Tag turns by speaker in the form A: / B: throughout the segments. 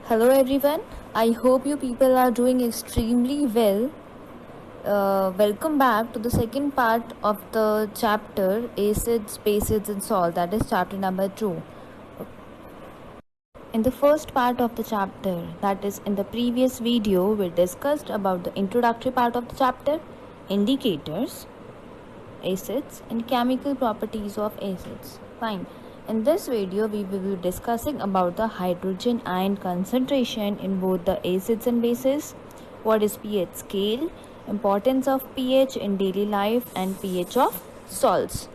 A: Hello everyone, I hope you people are doing extremely well. Welcome back to the second part of the chapter Acids, Bases and Salt, that is chapter number 2. In the first part of the chapter, that is in the previous video, we discussed about the introductory part of the chapter, indicators, acids and chemical properties of acids. Fine. In this video, we will be discussing about the hydrogen ion concentration in both the acids and bases, what is pH scale, importance of pH in daily life and pH of salts.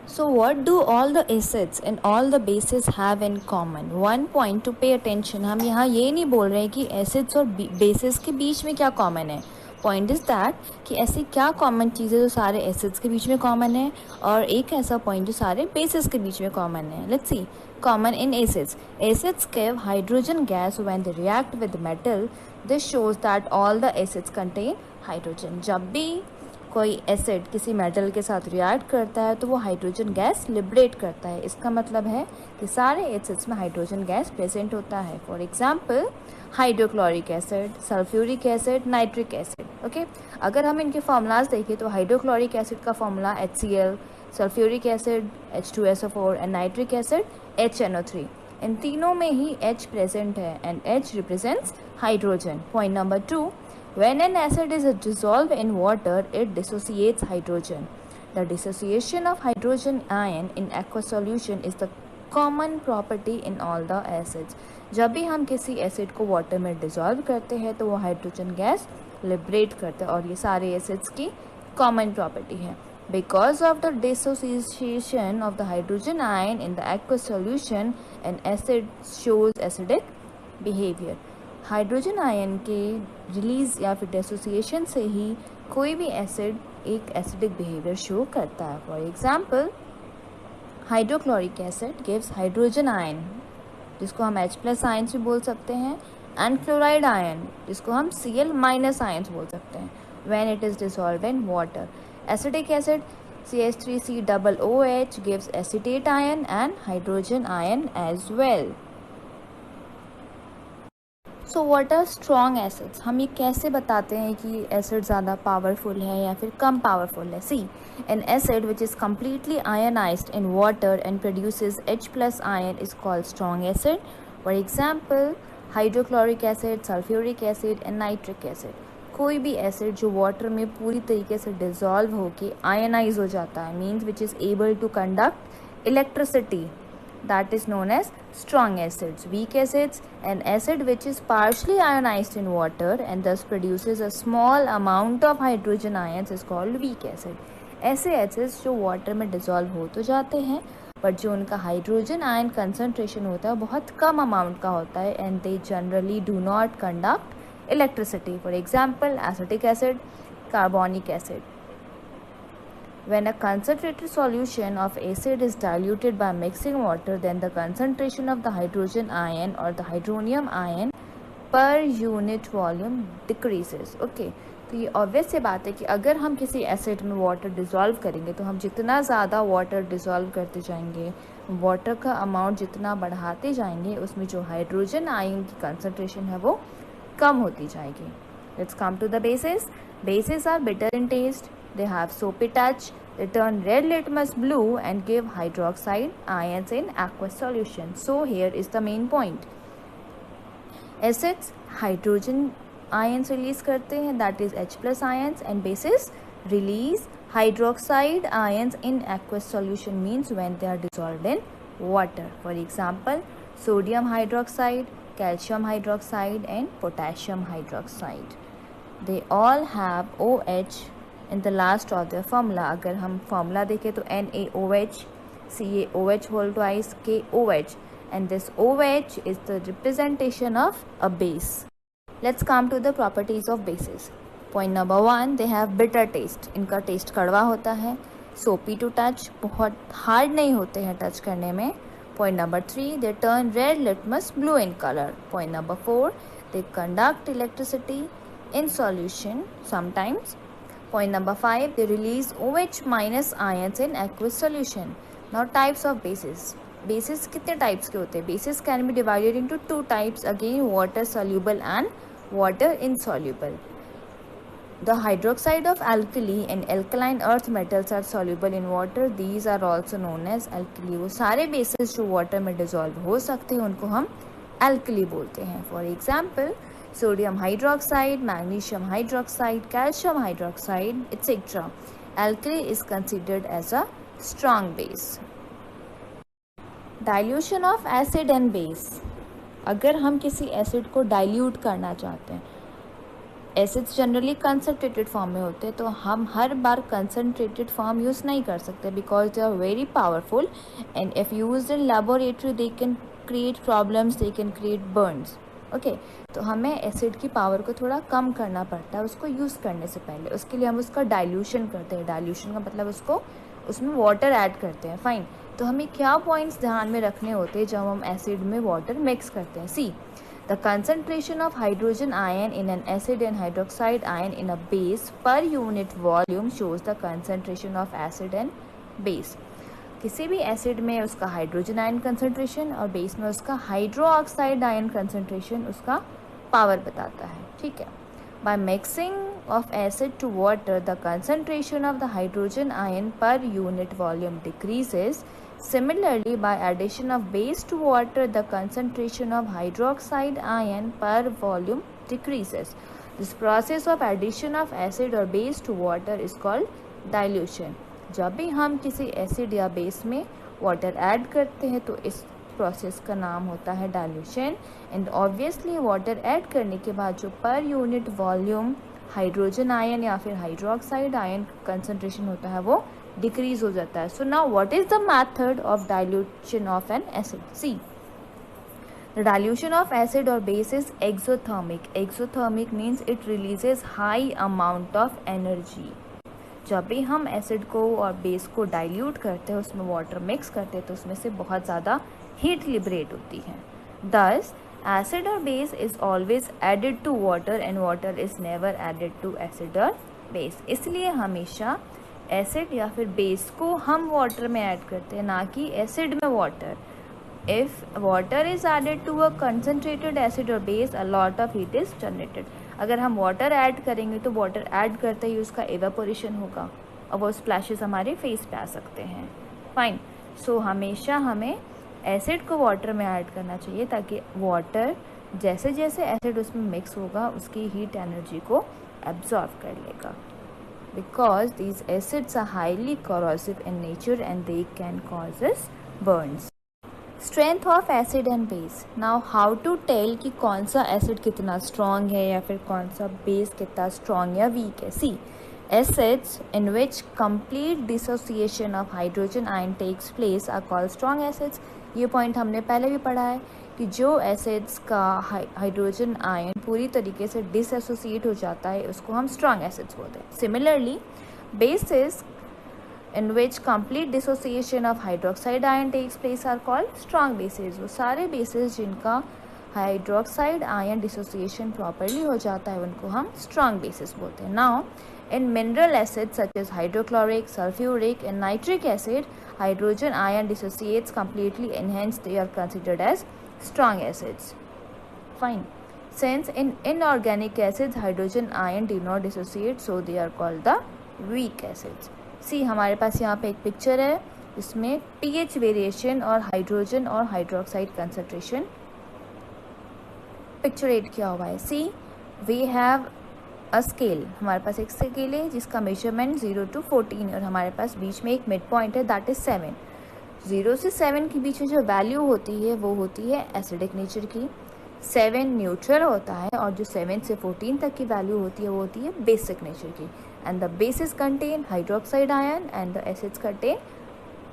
A: So what do all the acids and all the bases have in common? One point to pay attention, हम यहाँ ये नहीं बोल रहे हैं कि acids और bases के बीच में क्या common है. पॉइंट इज़ दैट कि ऐसी क्या कॉमन चीज़ें जो सारे एसिड्स के बीच में कॉमन है और एक ऐसा पॉइंट जो सारे बेसिस के बीच में कॉमन है. Let's see. Common in acids give hydrogen gas when they react with metal. This shows that all the acids contain hydrogen. जब भी कोई एसिड किसी मेटल के साथ रिएक्ट करता है तो वो हाइड्रोजन गैस लिबरेट करता है. इसका मतलब है कि सारे एसिड्स में हाइड्रोजन गैस प्रेजेंट होता है. For example hydrochloric acid, sulphuric acid, nitric acid. Okay, अगर हम इनके फॉर्मूलाज देखें तो हाइड्रोक्लोरिक एसिड का formula HCl, sulphuric acid H2SO4 and nitric acid HNO3. इन तीनों में ही H प्रेजेंट है and H represents hydrogen. Point number 2, when an acid is dissolved in water, it dissociates hydrogen. The dissociation of hydrogen ion in aqueous solution is the common property in all the acids. जब भी हम किसी acid को water में dissolve करते हैं तो वो हाइड्रोजन गैस लिबरेट करते हैं और ये सारे एसिड्स की कॉमन प्रॉपर्टी है. Because of the dissociation of the hydrogen ion in the aqueous solution, an acid shows acidic behavior. Hydrogen ion के रिलीज या फिर डिसोसिएशन से ही कोई भी एसिड एक एसिडिक बिहेवियर शो करता है. For example hydrochloric acid gives hydrogen ion जिसको हम H+ आयन्स भी बोल सकते हैं एंड क्लोराइड आयन जिसको हम Cl- आयन्स बोल सकते हैं when it is dissolve in water. Acidic acid CH3COOH gives acetate ion and hydrogen ion as well. So what are strong acids. हम ये कैसे बताते हैं कि एसिड ज़्यादा पावरफुल है या फिर कम पावरफुल है. See, an acid which is completely ionised in water and produces H+ ion is called strong acid. For example hydrochloric acid, sulphuric acid and nitric acid. कोई भी एसिड जो वाटर में पूरी तरीके से डिजॉल्व होके आयनाइज हो जाता है means which is able to conduct electricity, that is known as strong acids. Weak acids, an acid which is partially ionized in water and thus produces a small amount of hydrogen ions is called weak acid. ऐसे acids जो water में dissolve हो तो जाते हैं but जो उनका hydrogen ion concentration होता है बहुत कम अमाउंट का होता है and they generally do not conduct electricity. For example acetic acid, carbonic acid. When a concentrated solution of acid is diluted by mixing water, then the concentration of the hydrogen ion or the hydronium ion per unit volume decreases. Okay, तो ये obvious सी बात है कि अगर हम किसी acid में water dissolve करेंगे तो हम जितना ज़्यादा वाटर डिज़ोल्व करते जाएंगे, वाटर का अमाउंट जितना बढ़ाते जाएंगे, उसमें जो हाइड्रोजन आयन की कंसनट्रेशन है वो कम होती जाएगी. Let's come to the bases. Bases are bitter in taste. They have soapy touch. They turn red litmus blue and give hydroxide ions in aqueous solution. So here is the main point. Acids hydrogen ions release करते हैं, that is H+ ions, and bases release hydroxide ions in aqueous solution means when they are dissolved in water. For example, sodium hydroxide, calcium hydroxide and potassium hydroxide. They all have OH in the last of their formula. अगर हम formula देखें तो NaOH, CaOH whole twice, KOH, and this OH is the representation of a base. Let's come to the properties of bases. Point number 1, they have bitter taste. इनका taste कड़वा होता है. Soapy to touch, बहुत hard नहीं होते हैं touch करने में. Point number 3, they turn red litmus blue in color. Point number 4, they conduct electricity in solution sometimes. Point number 5, they release OH- ions in aqueous solution. Now types of bases. Basis कितने types के होते हैं? Basis can be divided into two types, again water soluble and water insoluble. The hydroxide of alkali and alkaline earth metals are soluble in water. These are also known as alkali. वो सारे bases जो water में dissolve हो सकते हैं उनको हम alkali बोलते हैं. For example, sodium hydroxide, magnesium hydroxide, calcium hydroxide, etc. Alkali is considered as a strong base. Dilution of acid and base. अगर हम किसी acid को dilute करना चाहते हैं, एसिड्स जनरली कंसनट्रेटेड फॉर्म में होते हैं, तो हम हर बार कंसनट्रेटेड फॉर्म यूज़ नहीं कर सकते because they are very powerful and if use in laboratory they can create problems, they can create burns. Okay, तो हमें एसिड की पावर को थोड़ा कम करना पड़ता है उसको यूज़ करने से पहले. उसके लिए हम उसका डाइल्यूशन करते हैं. डाइल्यूशन का मतलब उसमें वाटर ऐड करते हैं. फाइन, तो हमें क्या पॉइंट्स ध्यान में रखने होते हैं जब हम एसिड में वाटर मिक्स करते हैं? सी, the concentration of hydrogen ion in an acid and hydroxide ion in a base per unit volume shows the concentration of acid and base. किसी भी एसिड में उसका हाइड्रोजन आयन कंसंट्रेशन और base में उसका hydroxide ion concentration उसका power बताता है. ठीक है. By mixing of acid to water, the concentration of the hydrogen ion per unit volume decreases. Similarly, by addition of base to water, the concentration of hydroxide ion per volume decreases. This process of addition of acid or base to water is called dilution. जब भी हम किसी acid या base में water add करते हैं तो इस प्रोसेस का नाम होता है dilution. And obviously water add करने के बाद जो per unit volume hydrogen ion या फिर हाइड्रोक्साइड आयन कंसंट्रेशन होता है वो डिक्रीज हो जाता है. So now what is the method of dilution of an acid? See, the dilution of acid और base is exothermic. Exothermic means it releases high amount of energy. जब भी हम एसिड को और बेस को डाइल्यूट करते हैं, उसमें वाटर मिक्स करते हैं, तो उसमें से बहुत ज़्यादा हीट लिबरेट होती है. दस एसिड और base is always added to water and water is never added to acid और बेस. इसलिए हमेशा एसिड या फिर बेस को हम वाटर में ऐड करते हैं, ना कि एसिड में water. If water is added to a concentrated acid और base, a lot of heat is generated. अगर हम वाटर ऐड करेंगे तो वाटर ऐड करते ही उसका एवापोरेशन होगा और वो स्प्लैशेस हमारे फेस पे आ सकते हैं. फाइन, सो हमेशा हमें एसिड को वाटर में ऐड करना चाहिए ताकि वाटर जैसे जैसे एसिड उसमें मिक्स होगा उसकी हीट एनर्जी को एब्जॉर्व कर लेगा. Because these acids are highly corrosive in nature and they can cause us burns. Strength of acid and base. Now how to tell कि कौन सा acid कितना strong है या फिर कौन सा base कितना strong या weak है? See, acids in which complete dissociation of hydrogen ion takes place are called strong acids. ये पॉइंट हमने पहले भी पढ़ा है कि जो एसिड्स का हाइड्रोजन आयन पूरी तरीके से डिसएसोसिएट हो जाता है उसको हम स्ट्रॉन्ग एसिड्स बोलते हैं. Similarly, bases in which complete dissociation of hydroxide ion takes place are called strong bases. वो सारे बेसिस जिनका हाइड्रोक्साइड आयन डिसोसिएशन प्रॉपरली हो जाता है उनको हम स्ट्रॉन्ग बेसिस बोलते हैं. Now in mineral acids such as hydrochloric, sulfuric and nitric acid, hydrogen ion dissociates completely and hence they are considered as strong acids. Fine. Since in inorganic acids hydrogen ion do not dissociate, so they are called the weak acids. See, हमारे पास यहाँ पे एक picture है इसमें pH variation और hydrogen और hydroxide concentration पिक्चरेट किया हुआ है. सी, वी हैव अ स्केल. हमारे पास एक स्केल है जिसका मेजरमेंट 0 to 14 और हमारे पास बीच में एक मिड पॉइंट है दैट इज 7. 0 से 7 के बीच में जो वैल्यू होती है वो होती है एसिडिक नेचर की. 7 न्यूट्रल होता है और जो 7 से 14 तक की वैल्यू होती है वो होती है बेसिक नेचर की. And the basis contain hydroxide ion and the acids contain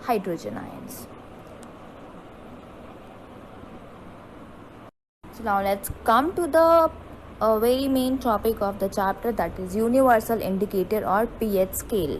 A: hydrogen ions. So now let's come to the very main topic of the chapter, that is universal indicator or pH scale.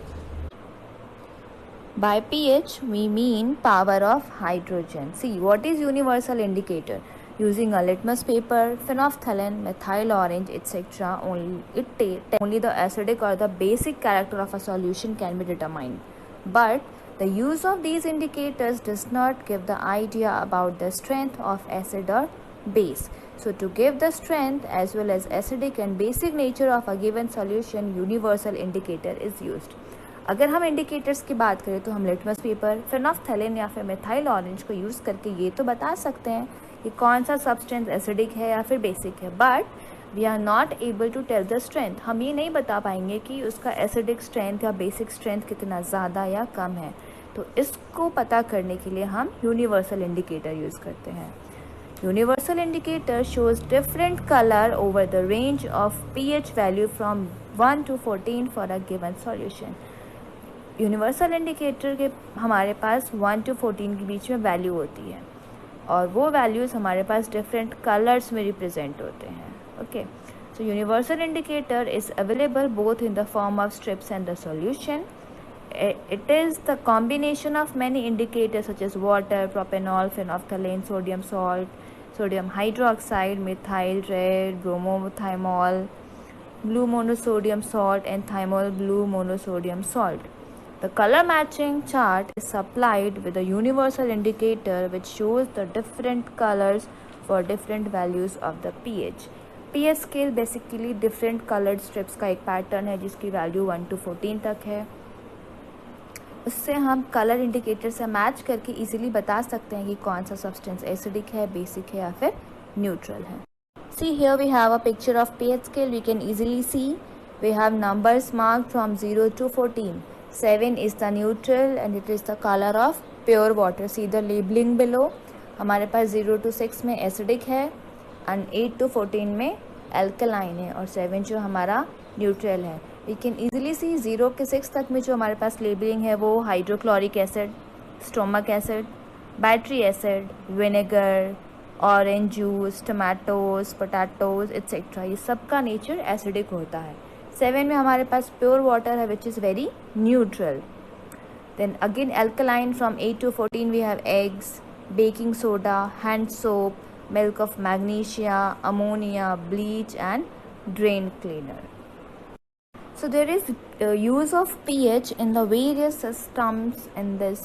A: By pH we mean power of hydrogen. See, what is universal indicator? Using a litmus paper, phenolphthalein, methyl orange, etc. only the acidic or the basic character of a solution can be determined. But The use of these indicators does not give the idea about the strength of acid or base. So to give the strength as well as acidic and basic nature of a given solution, universal indicator is used. अगर हम indicators की बात करें तो हम litmus paper, फेनोफ्थैलिन या फिर methyl orange को यूज़ करके ये तो बता सकते हैं कि कौन सा सब्सटेंस एसिडिक है या फिर बेसिक है, but we are not able to tell the strength. हम ये नहीं बता पाएंगे कि उसका एसिडिक स्ट्रेंथ या बेसिक स्ट्रेंथ कितना ज़्यादा या कम है. तो इसको पता करने के लिए हम यूनिवर्सल इंडिकेटर यूज़ करते हैं. Universal indicator shows different color over the range of pH value from 1 to 14 for a given solution. Universal indicator के हमारे पास 1 to 14 के बीच में वैल्यू होती है और वो वैल्यूज़ हमारे पास डिफरेंट कलर्स में रिप्रेजेंट होते हैं. Okay, so universal indicator is available both in the form of strips and the solution. It is the combination of many indicators such as water, propanol, phenolphthalein, sodium salt, sodium hydroxide, methyl red, bromothymol, blue monosodium salt and thymol blue monosodium salt. The color matching chart is supplied with a universal indicator which shows the different colors for different values of the pH. pH scale basically different colored strips का एक pattern है जिसकी value 1 to 14 तक है. उससे हम colour indicator से match करके इजीली बता सकते हैं कि कौन सा सब्सटेंस एसिडिक है, बेसिक है या फिर न्यूट्रल है. See here we have a picture of pH scale. We can easily see we have numbers marked from 0 to 14. 7 is the neutral and it is the color of pure water. See the labeling below. हमारे पास 0 to 6 में acidic है and 8 to 14 में alkaline है और 7 जो हमारा neutral है. We can easily सी 0 के 6 तक में जो हमारे पास लेबलिंग है वो hydrochloric acid, stomach acid, battery acid, vinegar, orange juice, tomatoes, potatoes etcetera, ये सब का नेचर एसिडिक होता है. 7 में हमारे पास प्योर वाटर है which is very neutral. Then again alkaline from 8 to 14 we have eggs, baking soda, hand soap, milk of magnesia, ammonia, bleach and drain cleaner. So there is use of pH in the various systems in this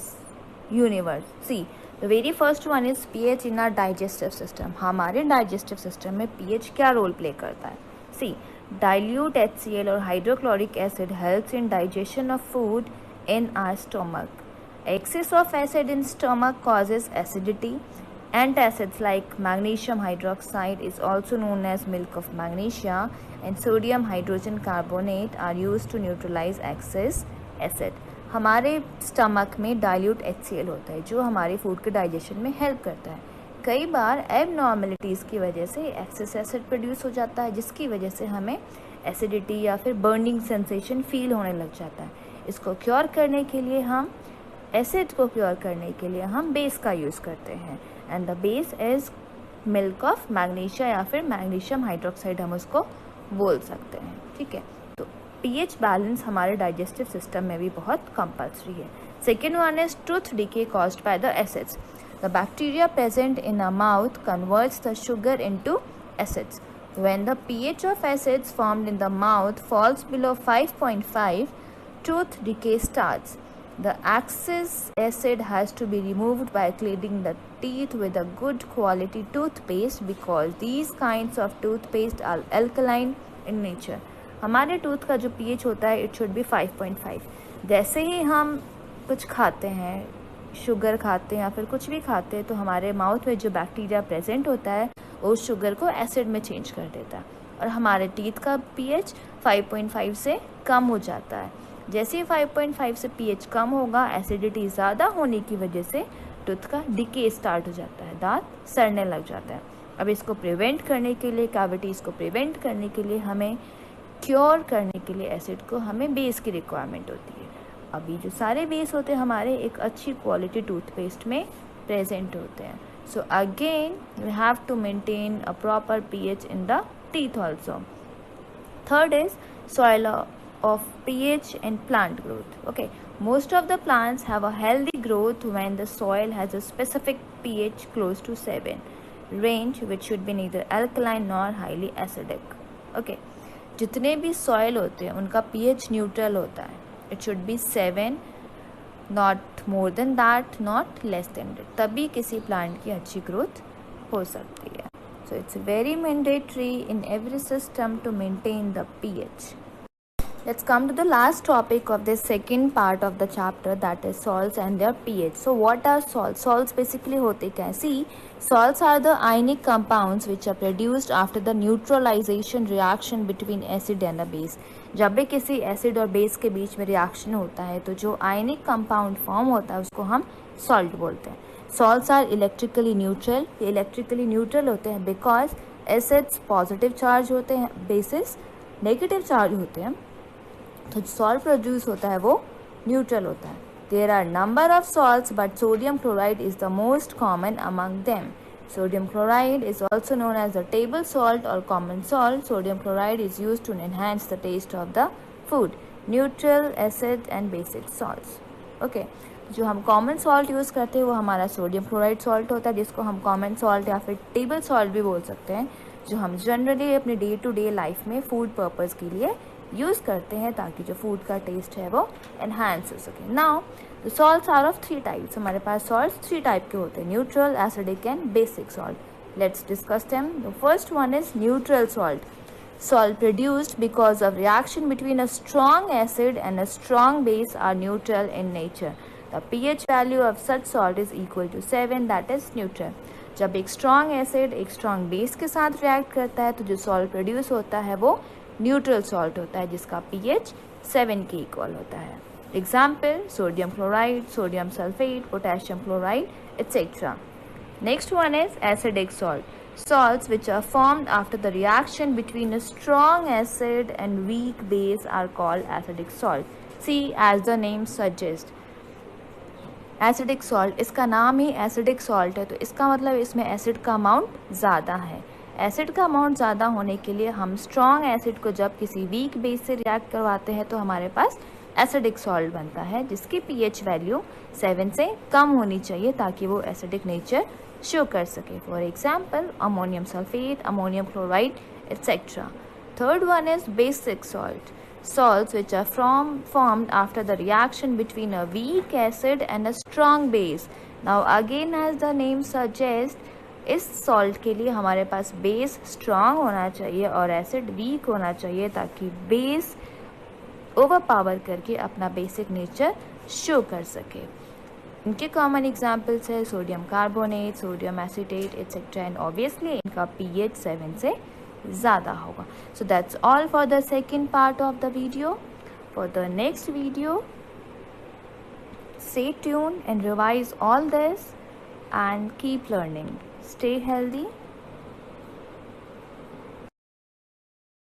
A: universe. See, the very first one is pH in our digestive system. हमारे digestive system में pH क्या role play करता है? See, dilute HCl or hydrochloric acid helps in digestion of food in our stomach. Excess of acid in stomach causes acidity. Antacids like magnesium hydroxide is also known as milk of magnesia and sodium hydrogen carbonate are used to neutralize excess acid. हमारे stomach में dilute HCl होता है जो हमारे food के digestion में help करता है. कई बार एबनॉर्मलिटीज़ की वजह से एक्सेस एसिड प्रोड्यूस हो जाता है जिसकी वजह से हमें एसिडिटी या फिर बर्निंग सेंसेशन फील होने लग जाता है. इसको क्योर करने के लिए हम एसिड को क्योर करने के लिए हम बेस का यूज़ करते हैं and the base is milk of magnesia या फिर मैग्नीशियम हाइड्रोक्साइड हम उसको बोल सकते हैं. ठीक है, तो pH बैलेंस हमारे डाइजेस्टिव सिस्टम में भी बहुत कंपल्सरी है. Second one is tooth decay caused by the acids. The bacteria present in a mouth converts the sugar into acids. When the pH of acids formed in the mouth falls below 5.5, tooth decay starts. The excess acid has to be removed by cleaning the teeth with a good quality toothpaste because these kinds of toothpaste are alkaline in nature. हमारे tooth का जो pH होता है it should be 5.5. जैसे ही हम कुछ खाते हैं, शुगर खाते हैं या फिर कुछ भी खाते हैं तो हमारे माउथ में जो बैक्टीरिया प्रेजेंट होता है वो शुगर को एसिड में चेंज कर देता है और हमारे टीथ का pH 5.5 से कम हो जाता है. जैसे ही 5.5 से pH कम होगा, एसिडिटी ज़्यादा होने की वजह से टूथ का डिके स्टार्ट हो जाता है, दांत सड़ने लग जाता है. अब इसको प्रिवेंट करने के लिए, कैविटीज़ को प्रिवेंट करने के लिए, हमें क्योर करने के लिए एसिड को हमें बेस की रिक्वायरमेंट होती है. अभी जो सारे बेस होते हैं हमारे एक अच्छी क्वालिटी टूथपेस्ट में प्रेजेंट होते हैं. So again we have to maintain a proper pH in the teeth also. Third is soil of pH and plant growth. Okay, most of the plants have a healthy growth when the soil has a specific pH close to 7 range which should be neither alkaline nor highly acidic. Okay, जितने भी soil होते हैं उनका pH neutral होता है. It should be 7 not more than that, not less than that, तभी किसी plant की अच्छी ग्रोथ हो सकती है. So it's very mandatory in every system to maintain the pH. Let's come to the last topic of this second part of the chapter, that is salts and their pH. So what are salts? Salts basically होते क्या है? See, salts are the ionic compounds which are produced after the neutralization reaction between acid and a base. जब भी किसी acid और base के बीच में reaction होता है तो जो आयनिक कंपाउंड फॉर्म होता है उसको हम सॉल्ट बोलते हैं. Salts are electrically neutral. ये इलेक्ट्रिकली न्यूट्रल होते हैं बिकॉज एसिड्स पॉजिटिव चार्ज होते हैं, बेसिस नेगेटिव चार्ज होते हैं. तो सॉल्ट प्रोड्यूस होता है वो न्यूट्रल होता है. There are number of salts but sodium chloride is the most common among them. Sodium chloride is also known as the table salt और common salt. Sodium chloride is use to enhance the taste of the food. Neutral, acid and basic salts. Okay, जो हम common salt use करते हैं वो हमारा sodium chloride salt होता है, जिसको हम कॉमन सॉल्ट या फिर टेबल सॉल्ट भी बोल सकते हैं, जो हम जनरली अपने डे टू डे लाइफ में फूड पर्पज़ के लिए यूज़ करते हैं ताकि जो फूड का टेस्ट है वो एनहांस हो सके. Now the salts are of 3 types. हमारे पास सॉल्ट्स 3 टाइप के होते हैं, neutral, acidic and basic salt. Let's discuss them. The first one is neutral salt. Salt produced because of reaction between a strong acid and a strong base are neutral in nature. The pH value of such salt is equal to 7, that is neutral. जब एक strong acid एक strong base के साथ react करता है तो जो salt produce होता है वो neutral salt होता है, जिसका pH 7 के equal होता है. Example: sodium chloride, sodium sulfate, potassium chloride, etc. Next one is acidic salt. Salts which are formed after the reaction between a strong acid and weak base are called acidic salt. See, as the name suggests, acidic salt, इसका नाम ही acidic salt है तो इसका मतलब इसमें acid का amount ज़्यादा है. एसिड का अमाउंट ज़्यादा होने के लिए हम स्ट्रॉन्ग एसिड को जब किसी वीक बेस से रिएक्ट करवाते हैं तो हमारे पास एसिडिक सॉल्ट बनता है, जिसकी pH वैल्यू 7 से कम होनी चाहिए ताकि वो एसिडिक नेचर शो कर सके. For example ammonium sulphate, ammonium chloride, etcetera. Third one is basic salt. Salts which are formed after the reaction between a weak acid and a strong base. Now again, as the name suggests, इस salt के लिए हमारे पास base strong होना चाहिए और acid weak होना चाहिए ताकि base overpower करके अपना basic nature show कर सके. इनके common examples है sodium carbonate, sodium acetate, etc. And obviously इनका pH 7 से ज़्यादा होगा. So that's all for the second part of the video. For the next video, stay tuned and revise all this and keep learning. Stay healthy.